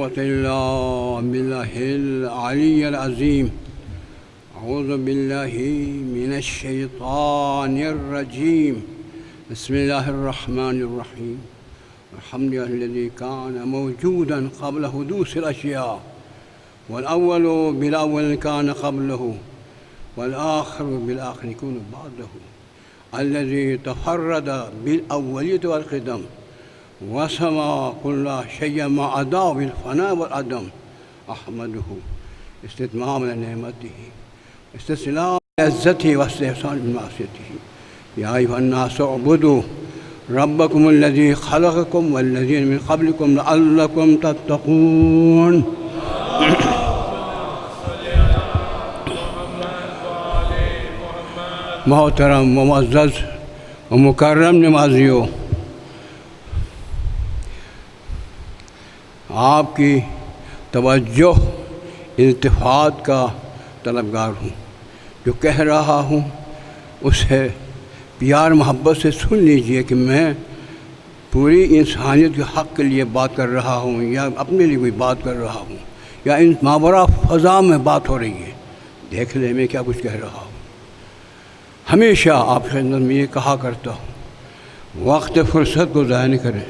إلا بالله العلي العظيم. أعوذ بالله من الشيطان الرجيم. بسم الله الرحمن الرحيم. الحمد لله الذي كان موجودا قبل حدوث الأشياء، والأول بالأول كان قبله، والآخر بالآخر يكون بعده، الذي تفرد بالأولية والقدم، وسمى كل شيء ما عداه بالفناء والعدم. أحمده استتمام نعمته، استسلام عزته، واستحسان معصيته. يا أيها الناس اعبدوا ربكم الذي خلقكم والذين من قبلكم لعلكم تتقون. محترم و معزز و مکرم نمازیوں، آپ کی توجہ التفات کا طلبگار ہوں. جو کہہ رہا ہوں اسے پیار محبت سے سن لیجئے کہ میں پوری انسانیت کے حق کے لیے بات کر رہا ہوں، یا اپنے لیے کوئی بات کر رہا ہوں، یا ان ماورا فضا میں بات ہو رہی ہے. دیکھ لیں میں کیا کچھ کہہ رہا ہوں. ہمیشہ آپ کے اندر میں یہ کہا کرتا ہوں، وقت فرصت کو ضائع نہ کریں.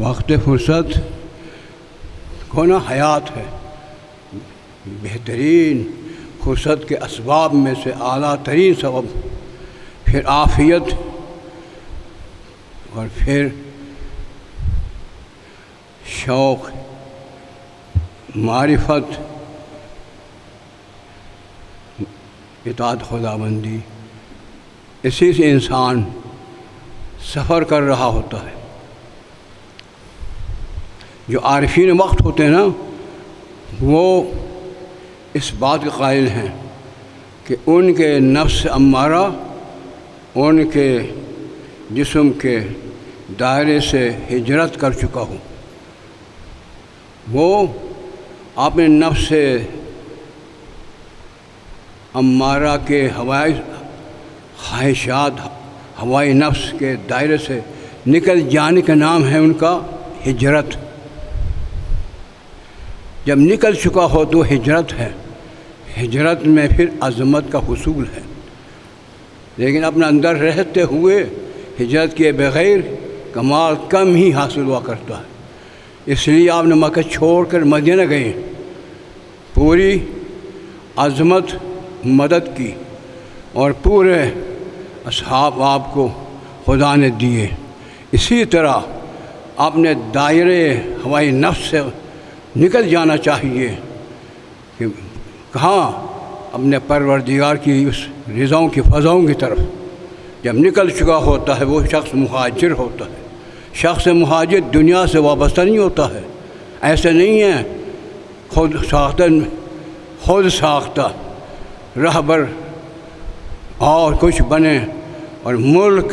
وقت فرصت کھونا حیات ہے. بہترین فرصت کے اسباب میں سے اعلیٰ ترین سبب، پھر عافیت، اور پھر شوق، معرفت، اطاعت خدا بندی. اسی سے انسان سفر کر رہا ہوتا ہے. جو عارفین وقت ہوتے ہیں نا، وہ اس بات کے قائل ہیں کہ ان کے نفس امارہ ان کے جسم کے دائرے سے ہجرت کر چکا ہوں. وہ اپنے نفس امارہ کے ہوائی خواہشات، ہوائی نفس کے دائرے سے نکل جانے کا نام ہے ان کا ہجرت. جب نکل چکا ہو تو ہجرت ہے. ہجرت میں پھر عظمت کا حصول ہے. لیکن اپنے اندر رہتے ہوئے ہجرت کے بغیر کمال کم ہی حاصل ہوا کرتا ہے. اس لیے آپ نے مکہ چھوڑ کر مدینہ گئے، پوری عظمت مدد کی، اور پورے اصحاب آپ کو خدا نے دیے. اسی طرح اپنے دائرے ہوائی نفس سے نکل جانا چاہیے کہ کہاں اپنے پروردگار کی اس رضاؤں کی فضاؤں کی طرف. جب نکل چکا ہوتا ہے وہ شخص مہاجر ہوتا ہے. شخص مہاجر دنیا سے وابستہ نہیں ہوتا ہے. ایسے نہیں ہے خود ساختہ رہبر اور کچھ بنے اور ملک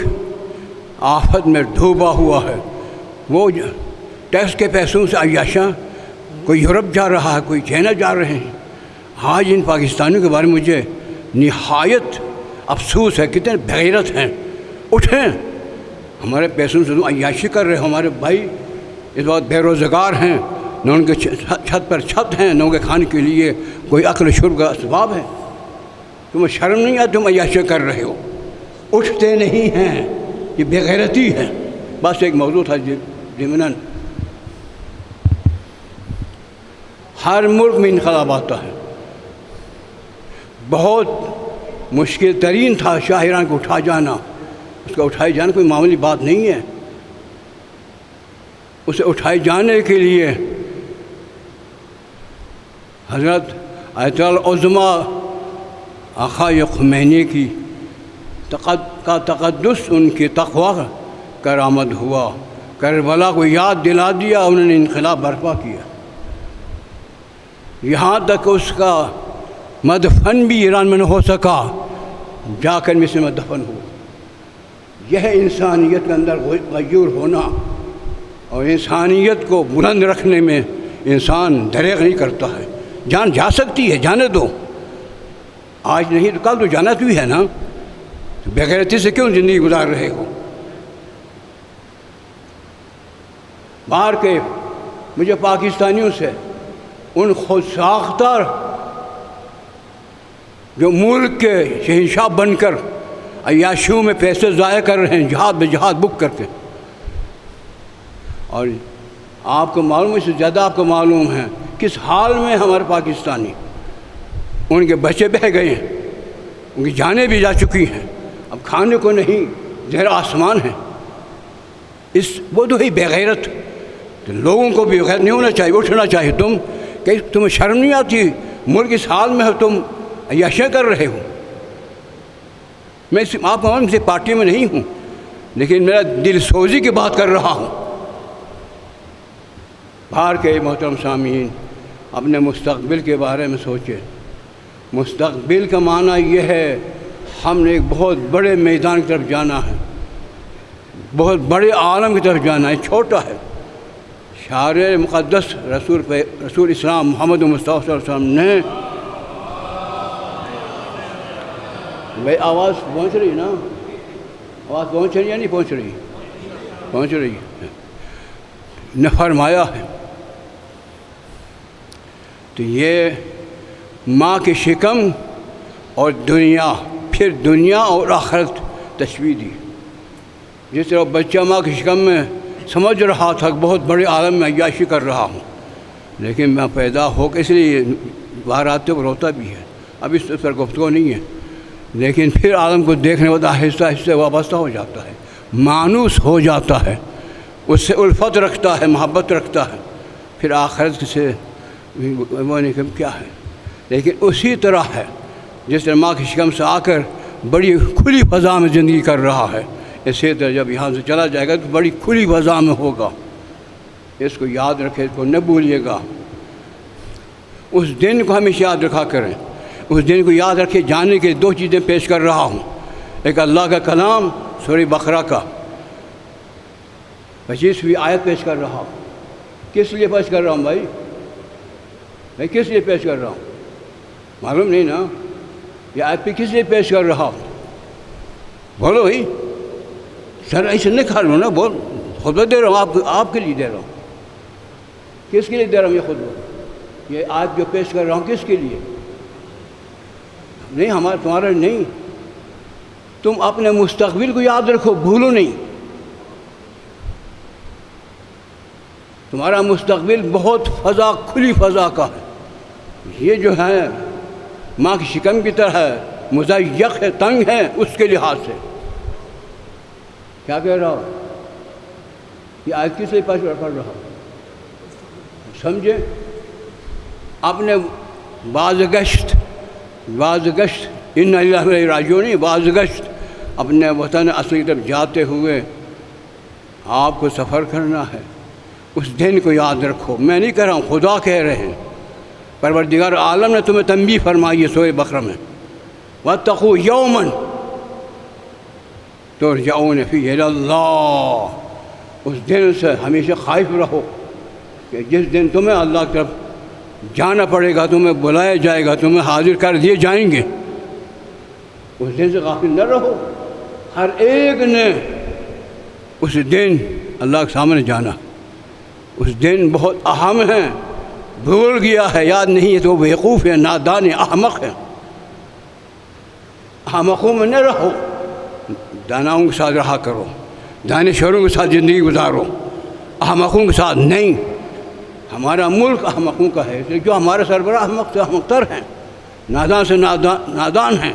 آفت میں ڈوبا ہوا ہے. وہ ٹیکس کے پیسوں سے عیاشاں، کوئی یورپ جا رہا ہے، کوئی چائنا جا رہے ہیں. آج ان پاکستانیوں کے بارے میں مجھے نہایت افسوس ہے. کتنے بغیرت ہیں. اٹھیں، ہمارے پیسوں سے تم عیاشی کر رہے ہو. ہمارے بھائی اس وقت بے روزگار ہیں، نہ ان کے چھت پر چھت ہیں، نہ ان کے کھانے کے لیے کوئی اکل شرب کا اسباب ہے. تمہیں شرم نہیں آتی؟ تم عیاشی کر رہے ہو. اٹھتے نہیں ہیں. یہ بے غیرتی ہے. بس ایک موضوع تھا ضمناً. ہر ملک میں انقلاب آتا ہے. بہت مشکل ترین تھا شاہ ایران کو اٹھا جانا. اس کا اٹھائے جانا کوئی معمولی بات نہیں ہے. اسے اٹھائے جانے کے لیے حضرت آیت العظمیٰ آقا خمینی کی تقدس، ان کی تقویٰ کرامت ہوا. کربلا کو یاد دلا دیا، انہوں نے انقلاب برپا کیا. یہاں تک اس کا مدفن بھی ایران میں نہ ہو سکا، جا کر مصر میں دفن ہوا. یہ انسانیت کے اندر غیور ہونا، اور انسانیت کو بلند رکھنے میں انسان دریغ نہیں کرتا ہے. جان جا سکتی ہے، جانے دو. آج نہیں تو کل تو جانا تو ہی ہے نا. بغیرتی سے کیوں زندگی گزار رہے ہو؟ باہر کے مجھے پاکستانیوں سے ان خود ساختہ جو ملک کے شہنشاہ بن کر عیاشیوں میں پیسے ضائع کر رہے ہیں جہاد بے جہاد بک کر کے، اور آپ کو معلوم ہے، اس سے زیادہ آپ کو معلوم ہے کس حال میں ہمارے پاکستانی، ان کے بچے بہ گئے ہیں، ان کی جانیں بھی جا چکی ہیں، اب کھانے کو نہیں، زیر آسمان ہے۔ وہ تو ہی بغیرت، تو لوگوں کو بھی غیر نہیں ہونا چاہیے، اٹھنا چاہیے۔ تمہیں شرم نہیں آتی؟ ملک اس حال میں ہو، تم عیاشیاں کر رہے ہو۔ میں آپ سے پارٹی میں نہیں ہوں، لیکن میرا دل سوزی کی بات کر رہا ہوں۔ باہر کے محترم سامعین، اپنے مستقبل کے بارے میں سوچیں۔ مستقبل کا معنی یہ ہے ہم نے ایک بہت بڑے میدان کی طرف جانا ہے، بہت بڑے عالم کی طرف جانا ہے، چھوٹا ہے۔ شاعر مقدس رسول اسلام محمد مصطفیٰ صلی اللہ علیہ وسلم نے، بھائی آواز پہنچ رہی نا؟ آواز پہنچ رہی ہے یا نہیں پہنچ رہی؟ پہنچ رہی ہے۔ نے فرمایا ہے، تو یہ ماں کی شکم اور دنیا، پھر دنیا اور آخرت تشبیہ دی۔ جس طرح بچہ ماں کی شکم میں سمجھ رہا تھا کہ بہت بڑے عالم میں عیاشی کر رہا ہوں، لیکن میں پیدا ہو کے اس لیے باہر آتے کو روتا بھی ہے، اب اس پر گفتگو نہیں ہے، لیکن پھر عالم کو دیکھنے والا آہستہ آہستہ وابستہ ہو جاتا ہے، مانوس ہو جاتا ہے، اس سے الفت رکھتا ہے، محبت رکھتا ہے، پھر آخرت سے وہ نہیں کہ کیا ہے۔ لیکن اسی طرح ہے جس طرح ماں کی شکم سے آ کر بڑی کھلی فضا میں زندگی کر رہا ہے، اسی طرح جب یہاں سے چلا جائے گا تو بڑی کھلی فضا میں ہوگا۔ اس کو یاد رکھے، اس کو نہ بھولیے گا۔ اس دن کو ہمیشہ یاد رکھا کریں۔ اس دن کو یاد رکھے جانے کے دو چیزیں پیش کر رہا ہوں، ایک اللہ کا کلام سورہ بقرہ کا 25ویں آیت پیش کر رہا ہوں۔ کس لیے پیش کر رہا ہوں بھائی؟ میں کس لیے پیش کر رہا ہوں؟ معلوم نہیں نا؟ یہ آیت پہ کس لیے پیش کر رہا ہوں؟ بولو بھائی، سر ایسے نہیں کھا لوں نا، بول، خطبہ دے رہا ہوں، آپ کے لیے دے رہا ہوں۔ کس کے لیے دے رہا ہوں یہ خطبہ؟ یہ آیت جو پیش کر رہا ہوں کس کے لیے؟ نہیں، تمہارا نہیں، تم اپنے مستقبل کو یاد رکھو، بھولو نہیں۔ تمہارا مستقبل بہت فضا، کھلی فضا کا ہے۔ یہ جو ہے ماں کی شکم کی طرح ہے، مضیق ہے، تنگ ہے، اس کے لحاظ سے کیا کہہ رہا ہو؟ یہ آیت کس لیے پڑھ رہا ہوں؟ سمجھے؟ اپنے بازگشت ان اللہ راجعون، بازگشت اپنے وطن اصلی کی طرف جاتے ہوئے آپ کو سفر کرنا ہے۔ اس دن کو یاد رکھو۔ میں نہیں کہہ رہا ہوں، خدا کہہ رہے ہیں، پروردگار عالم نے تمہیں تنبیہ فرمائی ہے سورہ بقرہ میں، وَاتَّقُوا يَوْمًا تُرْجَعُونَ فِيهِ إِلَى اللَّهِ۔ اس دن سے ہمیشہ خائف رہو کہ جس دن تمہیں اللہ کی طرف جانا پڑے گا، تمہیں بلایا جائے گا، تمہیں حاضر کر دیے جائیں گے۔ اس دن سے غافل نہ رہو۔ ہر ایک نے اس دن اللہ کے سامنے جانا۔ اس دن بہت اہم ہے، بھول گیا ہے، یاد نہیں ہے تو بیوقوف ہے، نادان ہے، احمق ہے۔ احمقوں میں نہ رہو، داناؤں کے ساتھ رہا کرو، دانشوروں کے ساتھ زندگی گزارو، احمقوں کے ساتھ نہیں۔ ہمارا ملک احمقوں کا ہے، جو ہمارے سربراہ احمق سے احمق تر ہیں، نادان سے نادان ہیں۔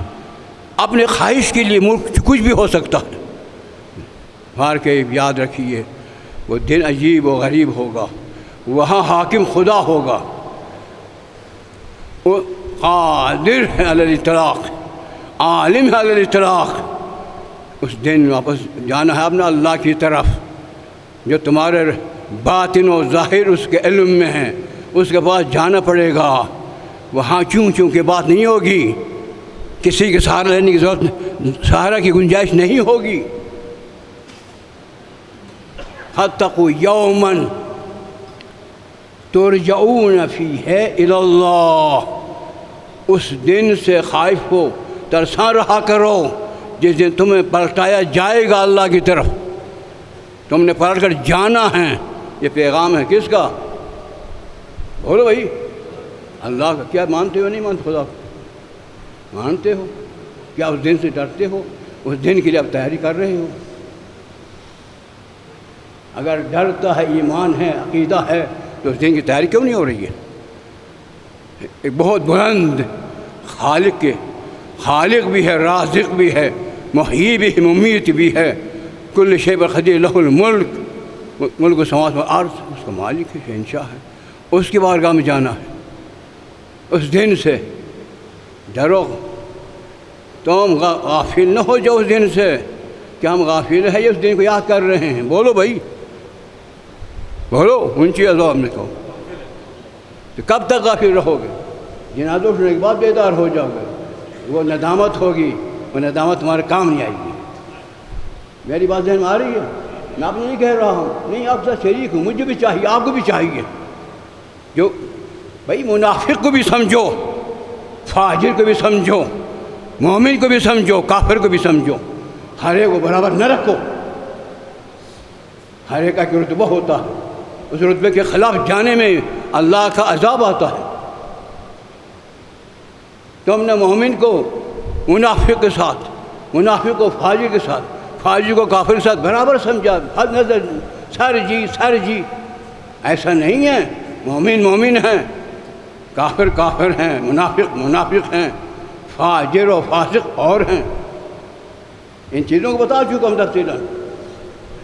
اپنے خواہش کے لیے ملک کچھ بھی ہو سکتا ہے۔ بار کے یاد رکھیے، وہ دن عجیب و غریب ہوگا، وہاں حاکم خدا ہوگا، وہ قادر ہے علی الاطلاق، عالم ہے علی الاطلاق۔ اس دن واپس جانا ہے اپنا اللہ کی طرف، جو تمہارے باطن و ظاہر اس کے علم میں ہے، اس کے پاس جانا پڑے گا۔ وہاں چوں کی بات نہیں ہوگی، کسی کے سہارا لینے کی ضرورت، سہارا کی گنجائش نہیں ہوگی۔ فَاتَّقُوا يَوْمًا تُرْجَعُونَ فِيهِ إِلَى اللَّهِ۔ اس دن سے خائف ہو، ترساں رہا کرو، جس دن تمہیں پلٹایا جائے گا اللہ کی طرف۔ تم نے پلٹ کر جانا ہے۔ یہ پیغام ہے کس کا؟ بولو بھائی، اللہ کا کیا مانتے ہو نہیں مانتے؟ خدا کو مانتے ہو؟ کیا اس دن سے ڈرتے ہو؟ اس دن کے لیے اب تیاری کر رہے ہو؟ اگر ڈرتا ہے، ایمان ہے، عقیدہ ہے، تو اس دن کی تیاری کیوں نہیں ہو رہی ہے؟ ایک بہت بلند خالق بھی ہے، رازق بھی ہے، محیی بھی ہے، ممیت بھی ہے، کل شیء قدیر، لہ الملک، ملک السماوات والارض، اس کا مالک ہے، شہنشاہ ہے، اس کی بارگاہ میں جانا ہے۔ اس دن سے ڈرو، تم غافل نہ ہو جاؤ اس دن سے کہ ہم غافل ہیں، اس دن کو یاد کر رہے ہیں۔ بولو بھائی، بولو اونچی آواز میں کہو، تو کب تک غافل رہو گے؟ جنازہ اٹھنے کے بعد بیدار ہو جاؤ گے، وہ ندامت ہوگی، وہ ندامت تمہارے کام نہیں آئے گی۔ میری بات ذہن میں آ رہی ہے؟ میں آپ نہیں کہہ رہا ہوں، نہیں، آپ سے شریک ہوں، مجھے بھی چاہیے، آپ کو بھی چاہیے، جو بھائی منافق کو بھی سمجھو، فاجر کو بھی سمجھو، مومن کو بھی سمجھو، کافر کو بھی سمجھو، ہر ایک کو برابر نہ رکھو۔ ہر ایک کا رتبہ ہوتا ہے، اس رتبے کے خلاف جانے میں اللہ کا عذاب آتا ہے۔ تم نے مومن کو منافق کے ساتھ، منافق کو فاجر کے ساتھ، فاجر کو کافر کے ساتھ برابر سمجھا، حد نظر سر جی، ایسا نہیں ہے۔ مومن مومن ہیں، کافر کافر ہیں، منافق ہیں، فاجر و فاسق اور ہیں۔ ان چیزوں کو بتا چکا ہوں تفصیلاً،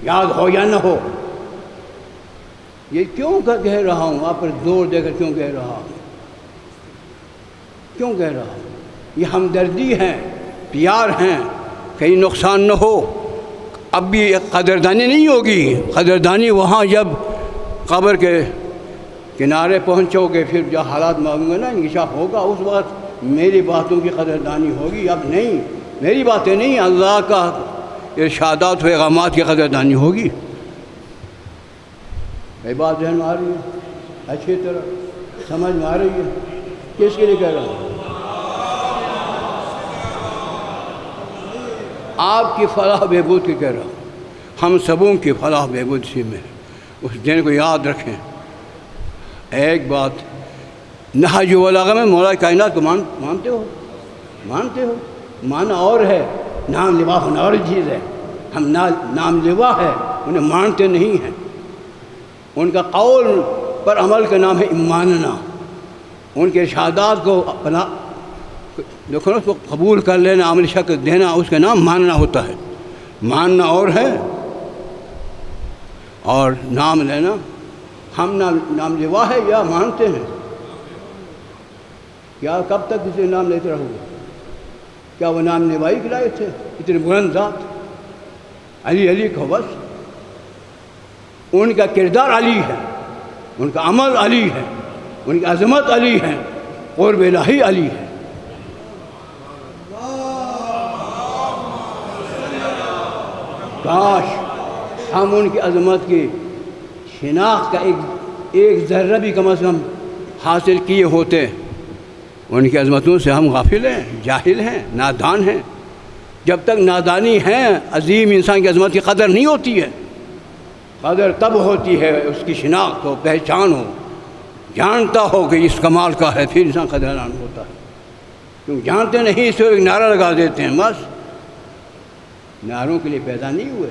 یاد ہو یا نہ ہو۔ یہ کیوں کہہ رہا ہوں؟ آپ پر زور دے کر کیوں کہہ رہا ہوں؟ کیوں کہہ رہا ہوں؟ یہ ہمدردی ہے، پیار ہیں، کہیں نقصان نہ ہو۔ اب بھی قدردانی نہیں ہوگی، قدردانی وہاں جب قبر کے کنارے پہنچو گے، پھر جو حالات معلوم نا انکشاف ہوگا، اس وقت میری باتوں کی قدردانی ہوگی۔ اب نہیں، میری باتیں نہیں، اللہ کا ارشادات و احکامات کی قدردانی ہوگی۔ یہ بات ذہن میں آ رہی ہے؟ اچھی طرح سمجھ میں آ رہی ہے؟ کس کے لیے کہہ رہا ہوں؟ آپ کی فلاح بہبود کی کہہ رہا ہوں، ہم سبوں کی فلاح بہبود اسی میں۔ اس دن کو یاد رکھیں۔ ایک بات، نہج البلاغہ میں مولا کائنات کو مانتے ہو؟ مانتے ہو؟ مانا اور ہے، نام لوا ہونا اور چیز ہے۔ ہم نام لوا ہے، انہیں مانتے نہیں ہیں۔ ان کا قول پر عمل کا نام ہے ماننا۔ ان کے ارشادات کو اپنا دیکھو، اس کو قبول کر لینا، عملی شکل دینا، اس کا نام ماننا ہوتا ہے۔ ماننا اور ہے، اور نام لینا۔ ہم نام لیوا ہے یا مانتے ہیں؟ کیا کب تک کسی نام لیتے رہو گے؟ کیا وہ نام لیوائی کے لائق تھے؟ اتنے بلند ذات، علی علی کو بس۔ ان کا کردار علی ہے، ان کا عمل علی ہے، ان کی عظمت علی ہے، قرب الہی علی ہے۔ کاش ہم ان کی عظمت کی شناخت کا ایک ذرہ بھی کم از کم حاصل کیے ہوتے۔ ان کی عظمتوں سے ہم غافل ہیں، جاہل ہیں، نادان ہیں۔ جب تک نادانی ہے، عظیم انسان کی عظمت کی قدر نہیں ہوتی ہے۔ قدر تب ہوتی ہے اس کی شناخت ہو، پہچان ہو، جانتا ہو کہ اس کمال کا ہے، پھر انسان قدردان ہوتا ہے۔ کیوں جانتے نہیں، اس کو ایک نعرہ لگا دیتے ہیں بس۔ نعروں کے لیے پیدا نہیں ہوئے،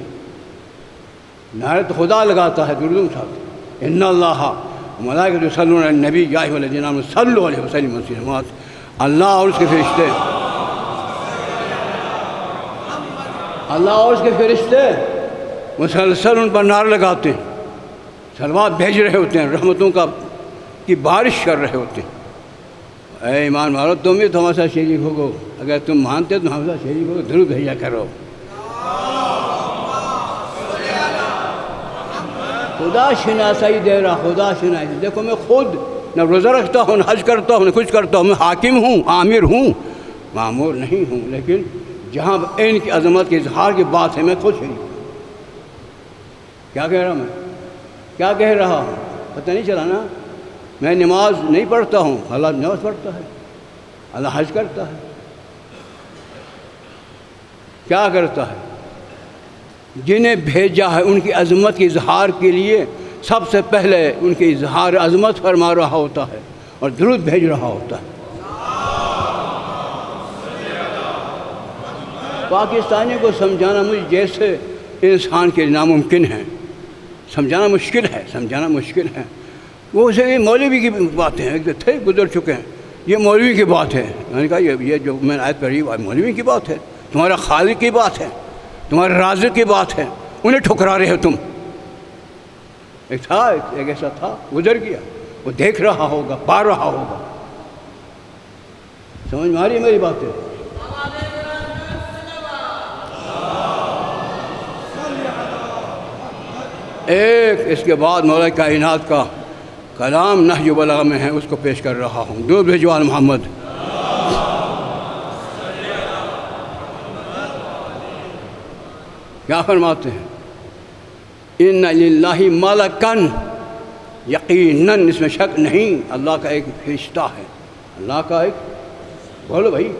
نعرہ تو خدا لگاتا ہے۔ درود صاحب، ان اللہ ملائکۃ یصلون علی النبی یا ایھا الذین آمنوا صلوا علیہ وسلم تسلیما۔ اللہ اور اس کے فرشتے، اللہ اور اس کے فرشتے مسلسل ان پر نعرہ لگاتے ہیں، صلوات بھیج رہے ہوتے ہیں، رحمتوں کی بارش کر رہے ہوتے ہیں۔ اے ایمان والو، تم بھی تو ہمارے ساتھ شریک ہوگو۔ اگر تم مانتے تو ہمارے ساتھ شریک ہوگو، درود بھیجا کرو۔ خدا شناسائی دے رہا، خدا شناسی۔ دیکھو، میں خود نہ روزہ رکھتا ہوں، نہ حج کرتا ہوں، نہ کچھ کرتا ہوں، میں حاکم ہوں، عامر ہوں، مامور نہیں ہوں، لیکن جہاں ان کی عظمت کے اظہار کی بات ہے، میں خود شریک ہوں۔ کیا کہہ رہا ہوں میں؟ کیا کہہ رہا ہوں؟ پتہ نہیں چلا نا؟ میں نماز نہیں پڑھتا ہوں، اللہ نماز پڑھتا ہے، اللہ حج کرتا ہے، کیا کرتا ہے؟ جنہیں بھیجا ہے ان کی عظمت کے اظہار کے لیے سب سے پہلے ان کی اظہار عظمت فرما رہا ہوتا ہے اور درود بھیج رہا ہوتا ہے۔ پاکستانی کو سمجھانا مجھ جیسے انسان کے ناممکن ہے، سمجھانا مشکل ہے۔ وہ اسے مولوی کی باتیں ہیں، تھے گزر چکے ہیں، یہ مولوی کی بات ہے۔ میں نے کہا یہ جو میں نے آیت پڑھی مولوی کی بات ہے، تمہارا خالق کی بات ہے، تمہارے رازق کی بات ہے، انہیں ٹھکرا رہے ہو تم۔ ایک ایسا تھا، گزر گیا، وہ دیکھ رہا ہوگا، پا رہا ہوگا۔ سمجھ میں آ رہی ہے میری باتیں؟ ایک اس کے بعد مولا کائنات کا کلام نہج البلاغہ میں ہے، اس کو پیش کر رہا ہوں۔ درود بھیجو آل محمد۔ کیا فرماتے ہیں؟ ان للہ ملکن، یقیناً اس میں شک نہیں، اللہ کا ایک فرشتہ ہے، اللہ کا ایک، بولو بھائی،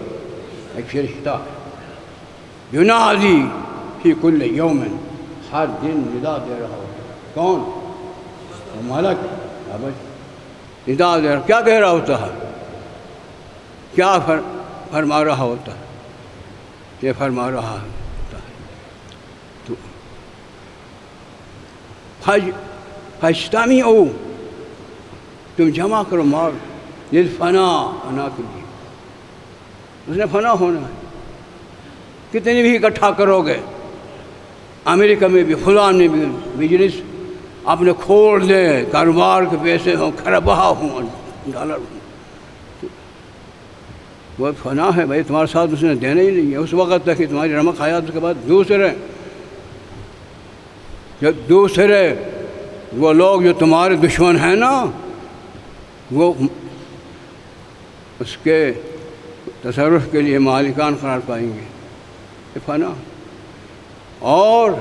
ایک فرشتہ ہے، ینادی فی کل یوم، ہر دن ندا دے رہا ہوتا ہے۔ کون؟ ملک ندا دے رہا، کیا کہہ رہا ہوتا ہے؟ کیا فرما رہا ہوتا ہے؟ یہ فرما رہا ہوتا ہے تو فاجتمعوا، تم جمع کرو مال للفنا، فنا کے لیے، اس نے فنا ہونا ہے۔ کتنی بھی اکٹھا کرو گے، امریکہ میں بھی، فلاں میں بھی بزنس اپنے کھول دیں، کاروبار کے پیسے ہوں، خرابہ ہوں، ڈالر ہوں، وہ فنا ہے بھائی، تمہارے ساتھ اس نے دینا ہی نہیں ہے اس وقت تک کہ تمہاری رمق حیات کے بعد دوسرے وہ لوگ جو تمہارے دشمن ہیں نا، وہ اس کے تصرف کے لیے مالکان قرار پائیں گے، یہ فنا۔ اور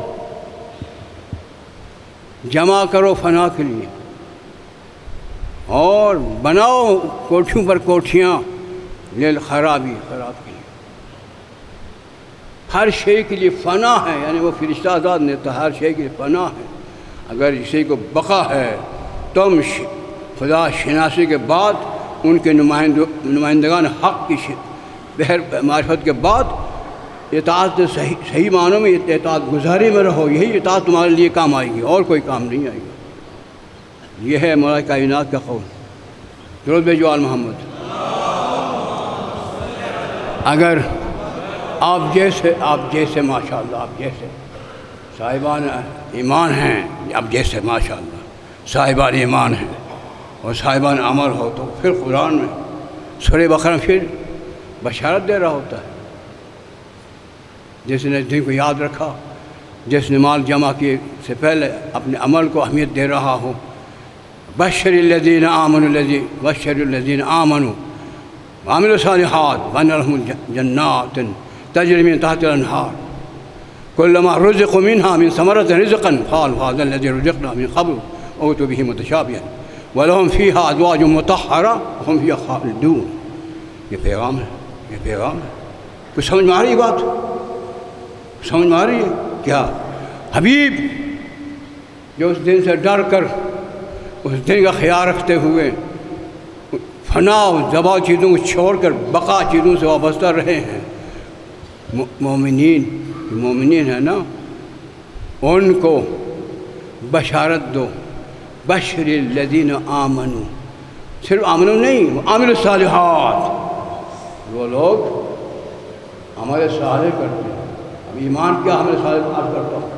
جمع کرو فنا کے لیے، اور بناؤ کوٹھیوں پر کوٹھیاں للخرابی، خراب کے لیے، ہر شے کے لیے فنا ہے، یعنی وہ فرشتہ آزاد نے تو ہر شے کے لیے فنا ہے۔ اگر کسی کو بقا ہے، تم خدا شناسی کے بعد ان کے نمائندگان حق کی بہر معرفت کے بعد اطاعت صحیح معنوں میں اطاعت گزاری میں رہو، یہی اطاعت تمہارے لیے کام آئے گی، اور کوئی کام نہیں آئے گی۔ یہ ہے مولا کائنات کا قول۔ درود بھیجو آل محمد۔ اگر آپ جیسے ماشاءاللہ، آپ جیسے صاحبان ایمان ہیں، اب جیسے ماشاءاللہ صاحبان ایمان ہیں اور صاحبان عمل ہو، تو پھر قرآن میں سورہ بقرہ پھر بشارت دے رہا ہوتا ہے۔ جس نے دن کو یاد رکھا، جس نے مال جمع کیے سے پہلے اپنے عمل کو اہمیت دے رہا ہو، بشر الذین آمنوا وعملوا الصالحات وان لهم جنات تجری من تحتها الانہار كلما رزقوا منها من ثمرة رزقا قالوا هذا الذي رزقنا من قبل اوتوا به متشابها ولهم فيها ازواج مطهرة وهم فيها خالدون۔ یہ پیغام ہے، یہ پیغام ہے۔ کچھ سمجھ میں آ رہی ہے بات؟ سمجھ میں آ رہی ہے کیا؟ حبیب جو اس دن سے ڈر کر، اس دن کا خیال رکھتے ہوئے فنا و زبا چیزوں کو چھوڑ کر بقا چیزوں سے وابستہ رہے ہیں، مومنین ہیں نا، ان کو بشارت دو، بشر الذین آمنوا، صرف آمنوا نہیں، عامل الصالحات، وہ لوگ عمل صالح کرتے ہیں۔ اب ایمان کیا عمل صالح بات کرتا ہوں،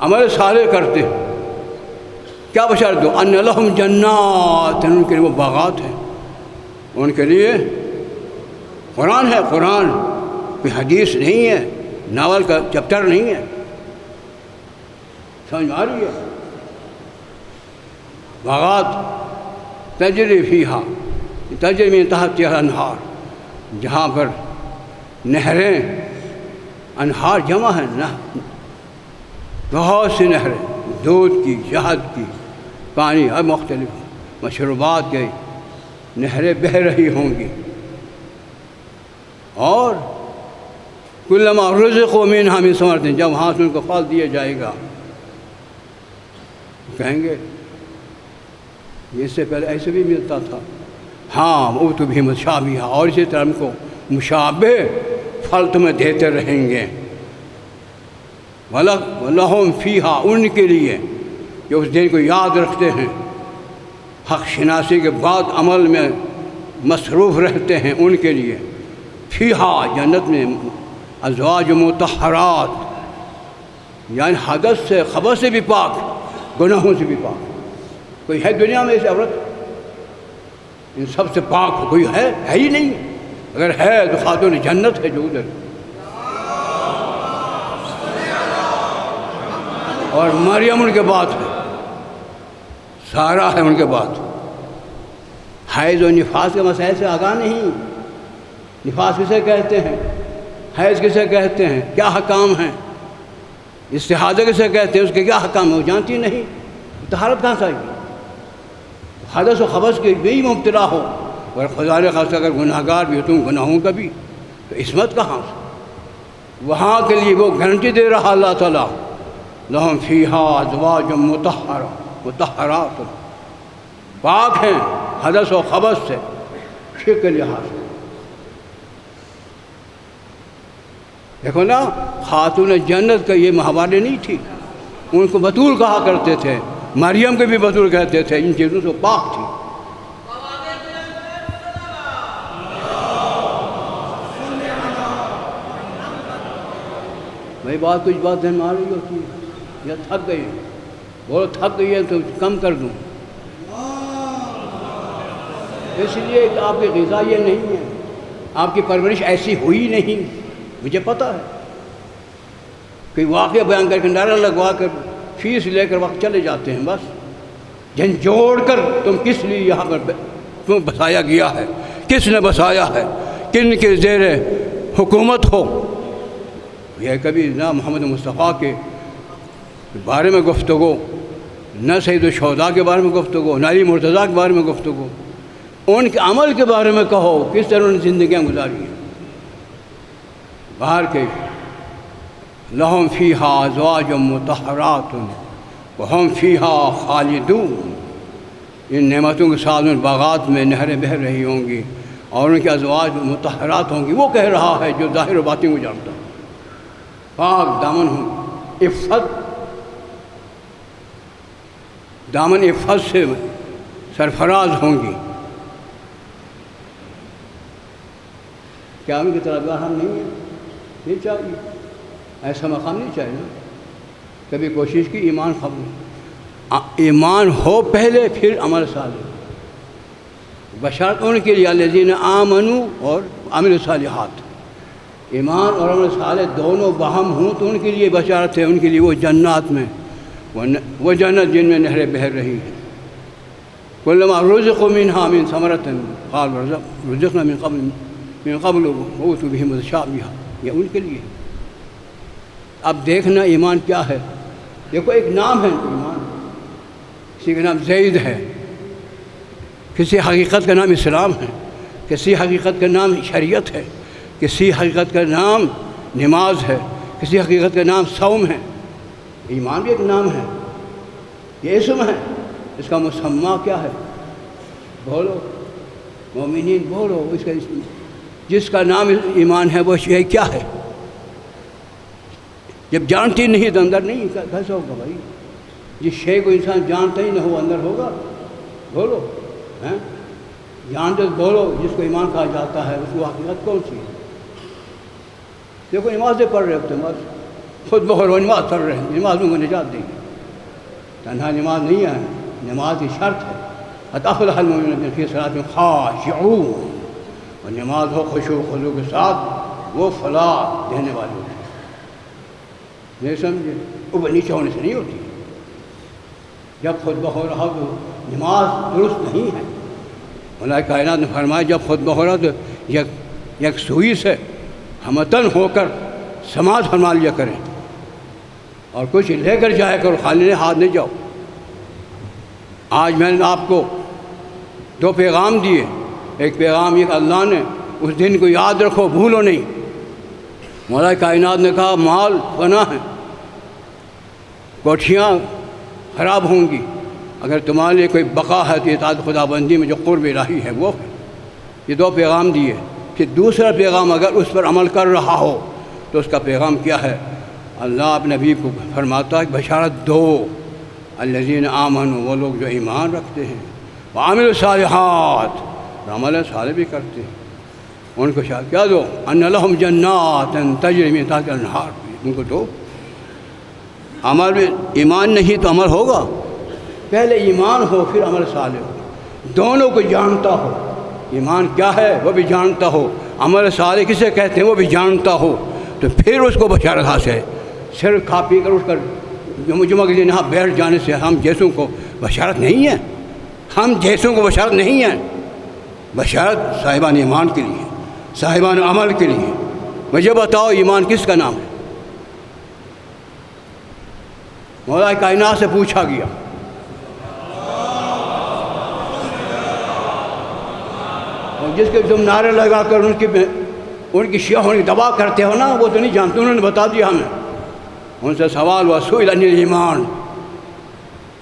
عمل صالح کرتے ہیں، کیا بشارت دو؟ ان لہم جنات، ان کے لیے وہ باغات ہیں، ان کے لیے قرآن ہے، قرآن کوئی حدیث نہیں ہے، ناول کا چیپٹر نہیں ہے۔ سمجھ میں آ رہی ہے؟ باغات تجری فیہا، تجری من تحتہا الانہار، جہاں پر نہریں، انہار جمع ہے نا، بہت سی نہریں، دودھ کی، شہد کی، پانی ہر مختلف مشروبات کے نہریں بہہ رہی ہوں گی، اور کلما رزقوا منہا من ثمرۃ، جب وہاں سے ان کو پھل دیا جائے گا، کہیں گے اس سے پہلے ایسے بھی ملتا تھا. ہاں وہ تو بھی مشابہ، اور اسی طرح ہم کو مشابہ پھل تمہیں دیتے رہیں گے. وَلَهُمْ فِيهَا، ان کے لیے جو اس دن کو یاد رکھتے ہیں، حق شناسی کے بعد عمل میں مصروف رہتے ہیں، ان کے لیے فیہا جنت میں ازواج مطہرات، یعنی حدث سے خبث سے بھی پاک، گناہوں سے بھی پاک. کوئی ہے دنیا میں ایسی عورت ان سب سے پاک ہو؟ کوئی ہے ہی نہیں. اگر ہے تو خاتون جنت ہے جو ادھر. اور مریم ان کے بعد ہے، سارا ہے ان کے بعد. حیض و نفاس کے مسائل سے آگاہ نہیں. نفاس کسے کہتے ہیں، حیض کسے کہتے ہیں، کیا حکام ہیں، استحاضہ کسے کہتے ہیں، اس کے کیا حکام ہیں، وہ جانتی نہیں. طہارت کہاں سے آئے گی؟ حدث و خبث کے بھی مبتلا ہو، اور خدا نے خاص اگر گناہ گار بھی ہو تم گناہوں کا بھی، تو عصمت کہاں سے؟ وہاں کے لیے وہ گارنٹی دے رہا اللہ تعالیٰ، لہم فیہا ازواج مطہرات، پاک ہیں حدث و خبث سے، شرک کے لحاظ سے. دیکھو نا، خاتون جنت کا یہ محاورے نہیں تھی، ان کو بطول کہا کرتے تھے. مریم کے بھی بطول کہتے تھے، ان چیزوں سے پاک تھی. بھائی بات کچھ بات دھیان میں آ رہی ہوتی ہے، یا تھک گئی، بہت تھک گئی ہے تو کم کر دوں. اس لیے کہ آپ کی غذا یہ نہیں ہے، آپ کی پرورش ایسی ہوئی نہیں. مجھے پتہ ہے کہ واقعہ بیان کر کے نعرہ لگوا کر فیس لے کر وقت چلے جاتے ہیں. بس جھنجھوڑ کر تم کس لیے یہاں پر تم بسایا گیا ہے، کس نے بسایا ہے، کن کے زیر حکومت ہو. یہ کبھی نہ محمد مصطفیٰ کے بارے میں گفتگو، نہ سید الشہداء کے بارے میں گفتگو، نہ علی مرتضیٰ کے بارے میں گفتگو. ان کے عمل کے بارے میں کہو، کس طرح انہوں نے زندگیاں گزاری ہیں. باہر کے لہم فیہا ازواج مطہرات وہم فیہا خالدون، ان نعمتوں کے ساتھ ان باغات میں نہریں بہہ رہی ہوں گی، اور ان کے ازواج مطہرات ہوں گی. وہ کہہ رہا ہے جو ظاہر و باطن کو جانتا ہے. پاک دامن ہوں، عفت، دامن عفت سے سرفراز ہوں گی. کیا ان کی طرح ہم نہیں ہیں؟ نہیں چاہیے، ایسا مقام نہیں چاہیے. کبھی کوشش کی ایمان ایمان ہو پہلے، پھر عمل صالح. بشارت ان کے لیے الذین آمنوا اور عملوا الصالحات، ایمان اور عمل صالح دونوں باہم ہوں تو ان کے لیے بشارت ہے. ان کے لیے وہ جنات میں، وہ جنت جن میں نہریں بہہ رہی ہیں. کلما رزقوا منہا من ثمرۃ قالوا رزقنا من قبل اوتوا بہ متشابہا، یہ ان کے لیے. اب دیکھنا ایمان کیا ہے. دیکھو ایک نام ہے ایمان، کسی کا نام زید ہے، کسی حقیقت کا نام اسلام ہے، کسی حقیقت کا نام شریعت ہے، کسی حقیقت کا نام نماز ہے، کسی حقیقت کا نام صوم ہے. ایمان بھی ایک نام ہے، یہ اسم ہے. اس کا مسمى کیا ہے؟ بولو مومنین، بولو اس کا اسم. جس کا نام ایمان ہے وہ شے کیا ہے؟ جب جانتی نہیں تو اندر نہیں کیسے ہوگا بھائی؟ جس شے کو انسان جانتا ہی نہ ہو اندر ہوگا؟ بولو جانتے تو بولو. جس کو ایمان کہا جاتا ہے اس کو حقیقت کون سی ہے؟ دیکھو نمازیں پڑھ رہے ہوتے ہیں، بس خود بخود وہ نماز پڑھ رہے ہیں، نمازوں کو نجات دیں گے. تنہا نماز نہیں ہے، نماز کی شرط ہے. قد افلح المؤمنون فی صلاتہم خاشعون، اور نماز ہو خشوع و خضوع کے ساتھ، وہ فلاح دینے والی ہوتی ہے. نہیں سمجھے؟ اوپر نیچے ہونے سے نہیں ہوتی. جب خود بخود رہا تو نماز درست نہیں ہے. مولا کائنات نے فرمایا جب خود بخود رہا تو یک سوئی سے ہمتن ہو کر سماعت فرما لیا کریں، اور کچھ لے کر جایا کرو، خالی ہاتھ نہیں جاؤ. آج میں نے آپ کو دو پیغام دیے. ایک پیغام یہ کہ اللہ نے اس دن کو یاد رکھو، بھولو نہیں. مولا کائنات نے کہا مال فنا ہے، کوٹھیاں خراب ہوں گی۔ اگر تمہارے لیے کوئی بقا ہے تو اطاعت خدا بندی میں جو قرب الہی ہے وہ ہے۔ یہ دو پیغام دیے۔ پھر دوسرا پیغام اگر اس پر عمل کر رہا ہو تو اس کا پیغام کیا ہے؟ اللہ اپنے نبی کو فرماتا ہے کہ بشارت دو الذین آمنوا، وہ لوگ جو ایمان رکھتے ہیں، وعملوا الصالحات، عمل صالح بھی کرتے ہیں، ان کو کیا دو؟ ان لہم جنات تجری من تحتها الانہار، ان کو دو۔ عمل میں ایمان نہیں تو عمل ہوگا؟ پہلے ایمان ہو پھر عمل صالح ہو، دونوں کو جانتا ہو۔ ایمان کیا ہے وہ بھی جانتا ہو، عمل صالح کسے کہتے ہیں وہ بھی جانتا ہو، تو پھر اس کو بشارت حاصل ہے۔ صرف کھا پی کر اٹھ کر جمعہ کے دن یہاں بیٹھ جانے سے ہم جیسوں کو بشارت نہیں ہے، ہم جیسوں کو بشارت نہیں ہے۔ بشارت صاحبان ایمان کے لیے، صاحبان عمل کے لیے۔ مجھے بتاؤ ایمان کس کا نام ہے؟ مولا کائنات سے پوچھا گیا، اور جس کے تم نعرے لگا کر ان کی شیعوں کی دبا کرتے ہو نا، وہ تو نہیں جانتے، انہوں نے بتا دیا ہمیں۔ ان سے سوال ہوا سئل عن الایمان،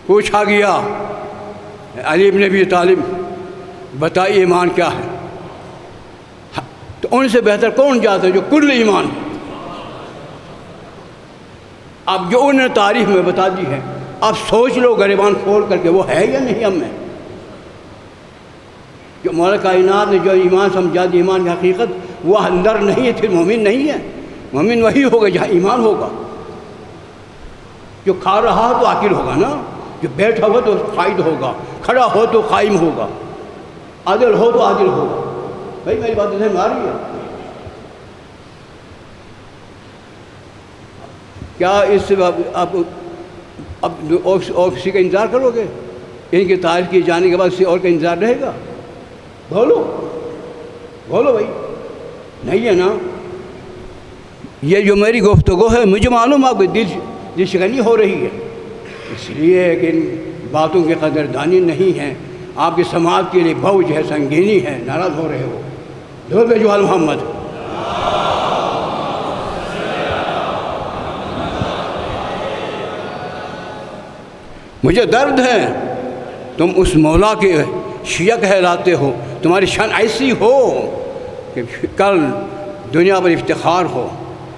پوچھا گیا علی بن ابی طالب بتائیے ایمان کیا ہے؟ تو ان سے بہتر کون جاتا ہے جو کل ایمان ہے۔ اب جو انہوں نے تعریف میں بتا دی ہے، اب سوچ لو گریبان کھول کر کے وہ ہے یا نہیں ہم میں؟ جو مولا کائنات نے جو ایمان سمجھا دی، ایمان کی حقیقت وہ اندر نہیں ہے، پھر مومن نہیں ہے۔ مومن وہی ہوگا جہاں ایمان ہوگا۔ جو کھا رہا تو عاقل ہوگا نا، جو بیٹھا ہوا تو قائد ہوگا، کھڑا ہو تو قائم ہوگا، عادل ہو تو عادل ہوگا۔ بھائی میری بات سمجھ آ رہی ہے؟ کیا اس سے اب اور کسی کا انتظار کرو گے؟ ان کی تعریف کیے جانے کے بعد کسی اور کا انتظار رہے گا؟ بولو بھائی، نہیں ہے نا۔ یہ جو میری گفتگو ہے مجھے معلوم آپ کے دل شکنی ہو رہی ہے، اس لیے کہ ان باتوں کی قدردانی نہیں ہے، آپ کی سماعت کے لیے بوجھ ہے، سنگینی ہے، ناراض ہو رہے ہو۔ درود بھیجو آل محمد۔ مجھے درد ہے تم اس مولا کے شیعہ کہلاتے ہو، تمہاری شان ایسی ہو کہ کل دنیا پر افتخار ہو،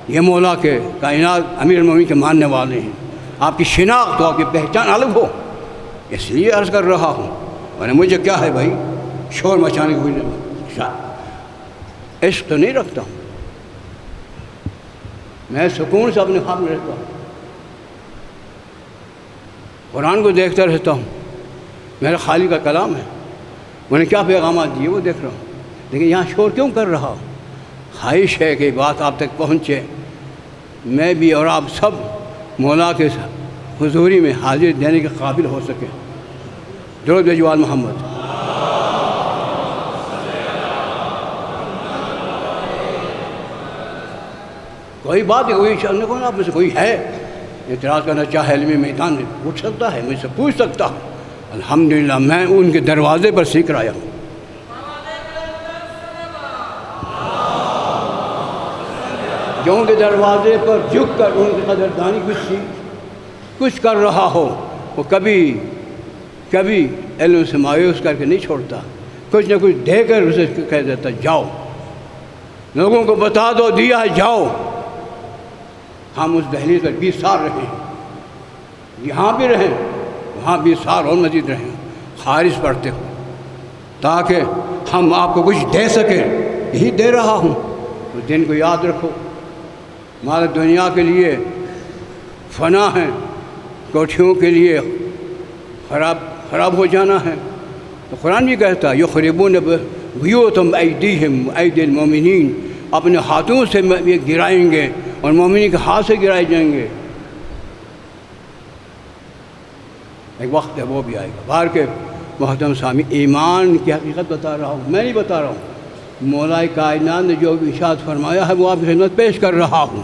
یہ مولا کے کائنات امیر المومنین کے ماننے والے ہیں، آپ کی شناخت ہو، آپ کی پہچان الگ ہو، اس لیے عرض کر رہا ہوں۔ ورنہ مجھے کیا ہے بھائی، شور مچانے کی کوئی عشق تو نہیں رکھتا ہوں، میں سکون سے اپنے خواب میں رہتا ہوں، قرآن کو دیکھتا رہتا ہوں، میرا خالق کا کلام ہے، میں نے کیا پیغامات دیے وہ دیکھ رہا ہوں، لیکن یہاں شور کیوں کر رہا ہوں؟ خواہش ہے کہ بات آپ تک پہنچے، میں بھی اور آپ سب مولا کے حضوری میں حاضر دینے کے قابل ہو سکیں۔ درود بھیجو آل محمد۔ کوئی بات ہے، کوئی شرم کو آپ میں سے کوئی ہے اعتراض کرنا چاہے علمی میدان میں اٹھ سکتا ہے، مجھ سے پوچھ سکتا ہے۔ الحمدللہ میں ان کے دروازے پر سیکھ رہا ہوں۔ جو ان کے دروازے پر جھک کر ان کی قدردانی کچھ کر رہا ہو، وہ کبھی علم سے مایوس کر کے نہیں چھوڑتا، کچھ نہ کچھ دے کر اسے کہہ دیتا جاؤ، لوگوں کو بتا دو دیا ہے جاؤ۔ ہم اس دہلیز پر 20 سال رہے ہیں، یہاں بھی رہیں، وہاں 20 سال اور مزید رہیں، خارج پڑھتے ہو تاکہ ہم آپ کو کچھ دے سکیں، یہی دے رہا ہوں۔ اس دن کو یاد رکھو، ہمارے دنیا کے لیے فنا ہے، کوٹھیوں کے لیے خراب ہو جانا ہے، تو قرآن بھی کہتا ہے یخربون بیوتہم بایدیہم ایدی المومنین، اپنے ہاتھوں سے یہ گرائیں گے اور مومنین کے ہاتھ سے گرائے جائیں گے۔ ایک وقت ہے وہ بھی آئے گا۔ باہر کے محترم سامع، ایمان کی حقیقت بتا رہا ہوں، میں نہیں بتا رہا ہوں، مولا کائنات نے جو ارشاد فرمایا ہے وہ آپ کی خدمت پیش کر رہا ہوں۔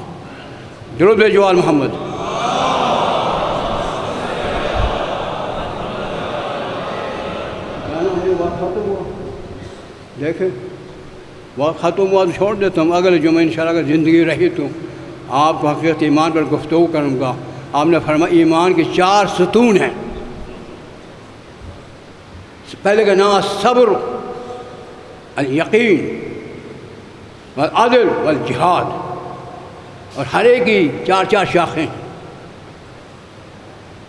درود بھیجو آل محمد۔ دیکھیں وقت ختم ہوا تو چھوڑ دیتا ہوں، اگلے جمعہ انشاءاللہ اگر زندگی رہی تو آپ کو حقیقت ایمان پر گفتگو کروں گا، آپ نے فرمایا ایمان کے 4 ستون ہیں. پہلے کا نام صبر، الیقین والعدل والجہاد، اور ہر ایک کی 4 شاخیں ہیں.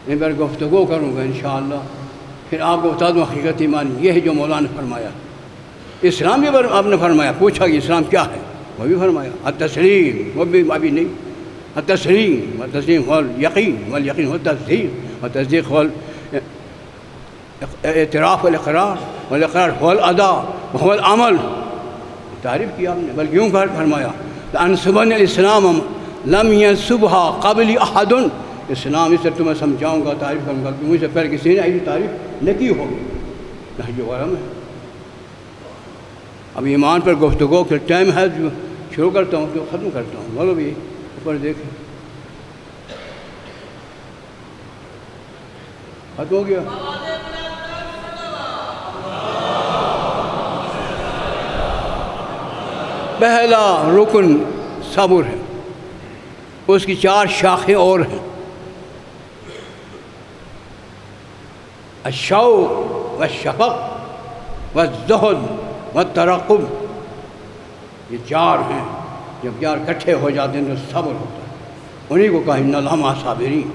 ان پر گفتگو کروں گا انشاءاللہ. پھر آپ کو بتا دوں حقیقت ایمان یہ ہے جو مولانا نے فرمایا. اسلام بھی آپ نے فرمایا، پوچھا کہ اسلام کیا ہے، وہ بھی فرمایا التسلیم، وہ بھی ابھی نہیں. التسلیم والتسلیم هو اليقین، والیقین هو التصدیق، والتصدیق هو الاعتراف والاقرار، والاقرار هو الاداء وهو العمل. تعریف کیا آپ نے، بلکہ یوں فرمایا لأنصبن الاسلام لم ينصبها قبل احد. اسلام اس سے تمہیں سمجھاؤں گا، تعریف کروں گا کہ مجھ سے پہلے کسی نے ایسی تعریف نہ کی ہوگی. نہج غرم ہے. اب ایمان پر گفتگو کے ٹائم ہے، جو شروع کرتا ہوں جو ختم کرتا ہوں. بولو بھی اوپر دیکھیں، ختم ہو گیا. پہلا رکن صبر ہے، اس کی 4 شاخیں اور ہیں. الشوق والشفق والزہد والترقب، یہ 4 ہیں. جب 4 اکٹھے ہو جاتے ہیں تو صبر ہوتا ہے. انہیں کو کہا ان اللہ مع الصابرین.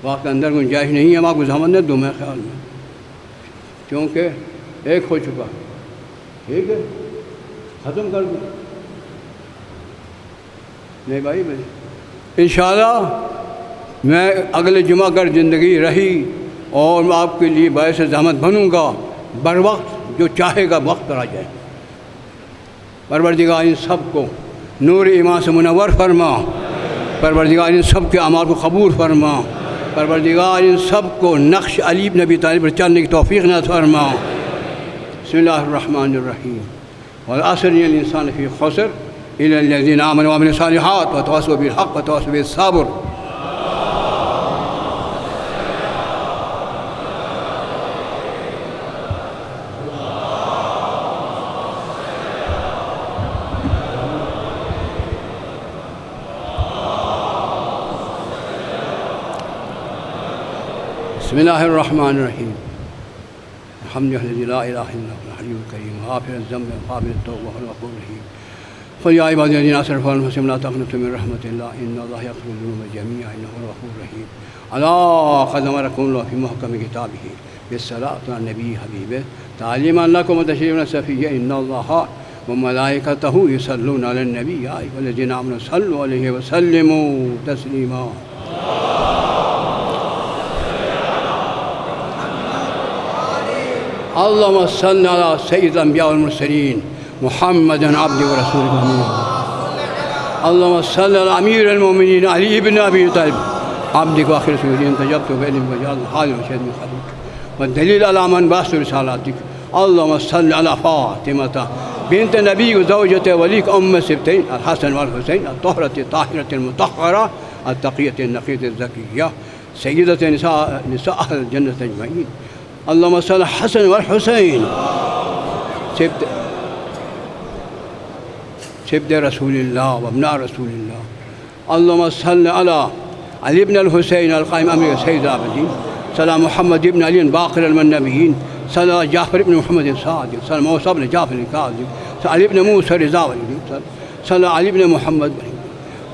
وقت کے اندر گنجائش نہیں ہے. ہم آپ کو زحمت نہ دوں میں خیال میں، کیونکہ ایک ہو چکا. ٹھیک ہے، ختم کر دوں. نہیں بھائی انشاءاللہ میں اگلے جمعہ اگر زندگی رہی اور میں آپ کے لیے باعث زحمت بنوں گا، بر وقت جو چاہے گا وقت پر آ جائے. پروردگار ان سب کو نور ایمان سے منور فرما. پروردگار ان سب کے اعمال کو قبول فرما. پروردگار ان سب کو نقش علی بن ابی طالب پر چلنے کی توفیق نہ فرما. بسم اللہ الرحمن الرحیم. والعصر ان الانسان فی خسر الا الذین آمنوا وعملوا الصالحات وتواصوا بالحق وتواصوا بالصبر. بسم اللہ الرحمن الرحیم. الحمد للہ لا الہ الا هو الحی الکریم غافر الذنب وقابل التوبہ والغفور الرحیم. قل یا عبادی الذین اسرفوا علی انفسہم لا تقنطوا من رحمۃ اللہ ان اللہ یغفر الذنوب جميعا انہ هو الغفور الرحیم. الا قد امرکم اللہ فی محکم کتابہ بالصلاۃ علی النبی حبیبہ تعلیما لکم وتشریفا صفیہ ان اللہ وملائکتہ یصلون علی النبی یا ایھا الذین آمنوا صلوا علیہ وسلموا تسلیما. اللهم صل على سيد الأنبياء والمرسلين محمد عبده ورسوله. اللهم صل على أمير المؤمنين علي بن أبي طالب عبدك وآخر رسولك انتجبت بإذنك وجعلت حاضر وشهد من خلقك والدليل على من بعث رسالاتك. اللهم صل على فاطمة بنت نبي وزوجة وليك أم سبتين الحسن والحسين الطهرة الطاهرة المطهرة التقية النقية الزكية سيدة نساء أهل الجنة أجمعين. اللهم صل على الحسن والحسين سبت رسول الله وابناء رسول الله. اللهم صل على علي بن الحسين القائم أمير سيد العابدين. صلى محمد بن علي باقر النبيين. صلى جعفر بن محمد الصادق. صلى موسى بن جعفر الكاظم. صلى علي بن موسى رضا. صلى علي بن محمد.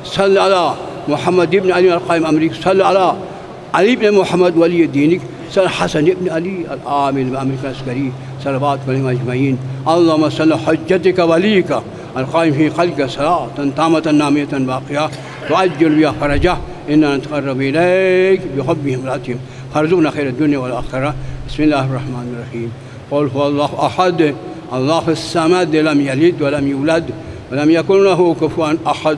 صلى على محمد بن علي القائم أمريك. صلى على علي بن محمد ولي دينك. صلى حسن بن علي العامل بأمرك العسكري صلوات عليهم أجمعين. اللهم صل حجتك وليك القائم في خلق صلاة تامة نامية باقية تعجل بها فرجه إننا نتقرب إليك بحبهم رأتهم فارزقنا خير الدنيا والآخرة. بسم الله الرحمن الرحيم. قل هو الله أحد الله الصمد لم يلد ولم يولد ولم يكن له كفوا أحد.